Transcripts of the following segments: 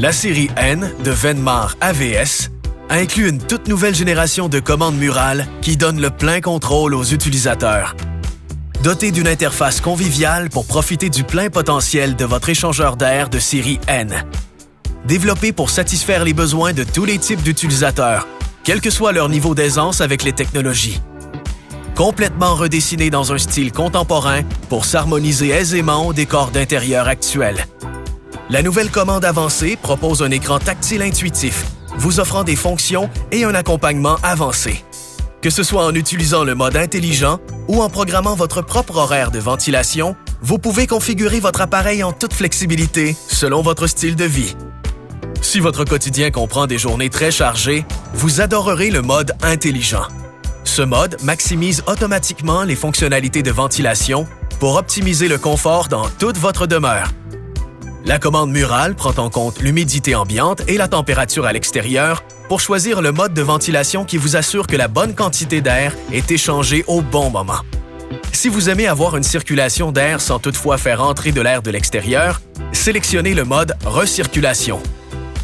La série N de Venmar AVS inclut une toute nouvelle génération de commandes murales qui donne le plein contrôle aux utilisateurs. Doté d'une interface conviviale pour profiter du plein potentiel de votre échangeur d'air de série N. Développé pour satisfaire les besoins de tous les types d'utilisateurs, quel que soit leur niveau d'aisance avec les technologies. Complètement redessiné dans un style contemporain pour s'harmoniser aisément au décor d'intérieur actuel. La nouvelle commande avancée propose un écran tactile intuitif, vous offrant des fonctions et un accompagnement avancé. Que ce soit en utilisant le mode intelligent ou en programmant votre propre horaire de ventilation, vous pouvez configurer votre appareil en toute flexibilité selon votre style de vie. Si votre quotidien comprend des journées très chargées, vous adorerez le mode intelligent. Ce mode maximise automatiquement les fonctionnalités de ventilation pour optimiser le confort dans toute votre demeure. La commande murale prend en compte l'humidité ambiante et la température à l'extérieur pour choisir le mode de ventilation qui vous assure que la bonne quantité d'air est échangée au bon moment. Si vous aimez avoir une circulation d'air sans toutefois faire entrer de l'air de l'extérieur, sélectionnez le mode recirculation.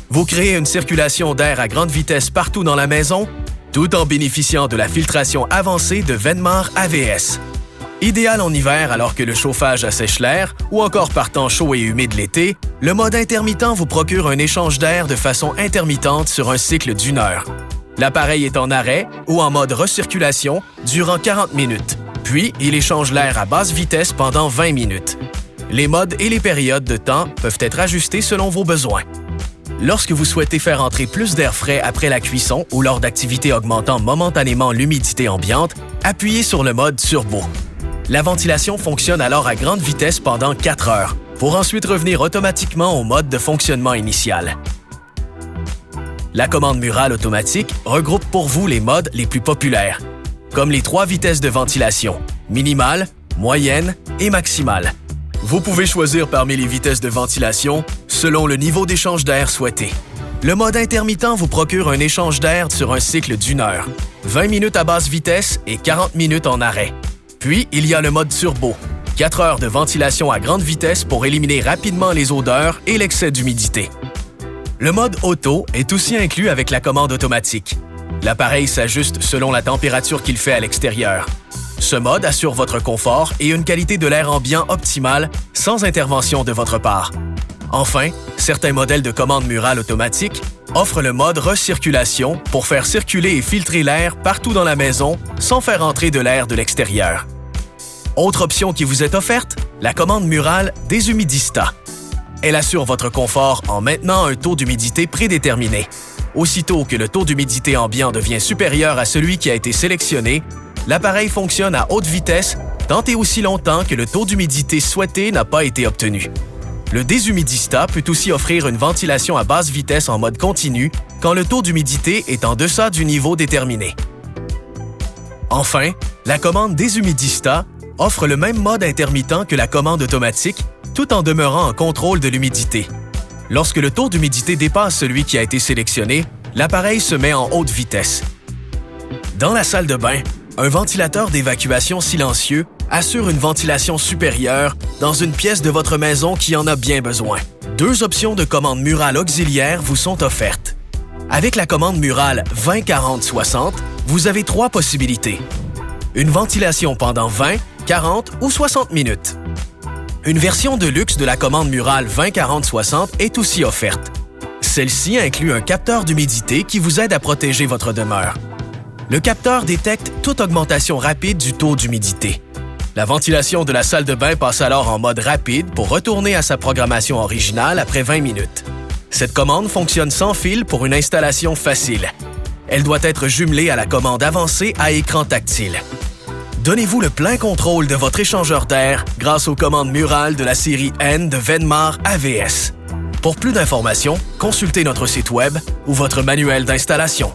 Vous créez une circulation d'air à grande vitesse partout dans la maison, tout en bénéficiant de la filtration avancée de Venmar AVS. Idéal en hiver alors que le chauffage assèche l'air ou encore par temps chaud et humide l'été, le mode intermittent vous procure un échange d'air de façon intermittente sur un cycle d'1 heure. L'appareil est en arrêt ou en mode recirculation durant 40 minutes, puis il échange l'air à basse vitesse pendant 20 minutes. Les modes et les périodes de temps peuvent être ajustés selon vos besoins. Lorsque vous souhaitez faire entrer plus d'air frais après la cuisson ou lors d'activités augmentant momentanément l'humidité ambiante, appuyez sur le mode Turbo. La ventilation fonctionne alors à grande vitesse pendant 4 heures, pour ensuite revenir automatiquement au mode de fonctionnement initial. La commande murale automatique regroupe pour vous les modes les plus populaires, comme les 3 vitesses de ventilation, minimale, moyenne et maximale. Vous pouvez choisir parmi les vitesses de ventilation selon le niveau d'échange d'air souhaité. Le mode intermittent vous procure un échange d'air sur un cycle d'1 heure, 20 minutes à basse vitesse et 40 minutes en arrêt. Puis, il y a le mode turbo, 4 heures de ventilation à grande vitesse pour éliminer rapidement les odeurs et l'excès d'humidité. Le mode auto est aussi inclus avec la commande automatique. L'appareil s'ajuste selon la température qu'il fait à l'extérieur. Ce mode assure votre confort et une qualité de l'air ambiant optimale sans intervention de votre part. Enfin, certains modèles de commande murale automatique offrent le mode recirculation pour faire circuler et filtrer l'air partout dans la maison sans faire entrer de l'air de l'extérieur. Autre option qui vous est offerte, la commande murale Deshumidista. Elle assure votre confort en maintenant un taux d'humidité prédéterminé. Aussitôt que le taux d'humidité ambiant devient supérieur à celui qui a été sélectionné, l'appareil fonctionne à haute vitesse tant et aussi longtemps que le taux d'humidité souhaité n'a pas été obtenu. Le Deshumidista peut aussi offrir une ventilation à basse vitesse en mode continu quand le taux d'humidité est en deçà du niveau déterminé. Enfin, la commande Deshumidista offre le même mode intermittent que la commande automatique, tout en demeurant en contrôle de l'humidité. Lorsque le taux d'humidité dépasse celui qui a été sélectionné, l'appareil se met en haute vitesse. Dans la salle de bain, un ventilateur d'évacuation silencieux assure une ventilation supérieure dans une pièce de votre maison qui en a bien besoin. 2 options de commande murale auxiliaire vous sont offertes. Avec la commande murale 20-40-60, vous avez 3 possibilités. Une ventilation pendant 20, 40 ou 60 minutes. Une version de luxe de la commande murale 20-40-60 est aussi offerte. Celle-ci inclut un capteur d'humidité qui vous aide à protéger votre demeure. Le capteur détecte toute augmentation rapide du taux d'humidité. La ventilation de la salle de bain passe alors en mode rapide pour retourner à sa programmation originale après 20 minutes. Cette commande fonctionne sans fil pour une installation facile. Elle doit être jumelée à la commande avancée à écran tactile. Donnez-vous le plein contrôle de votre échangeur d'air grâce aux commandes murales de la série N de Venmar AVS. Pour plus d'informations, consultez notre site web ou votre manuel d'installation.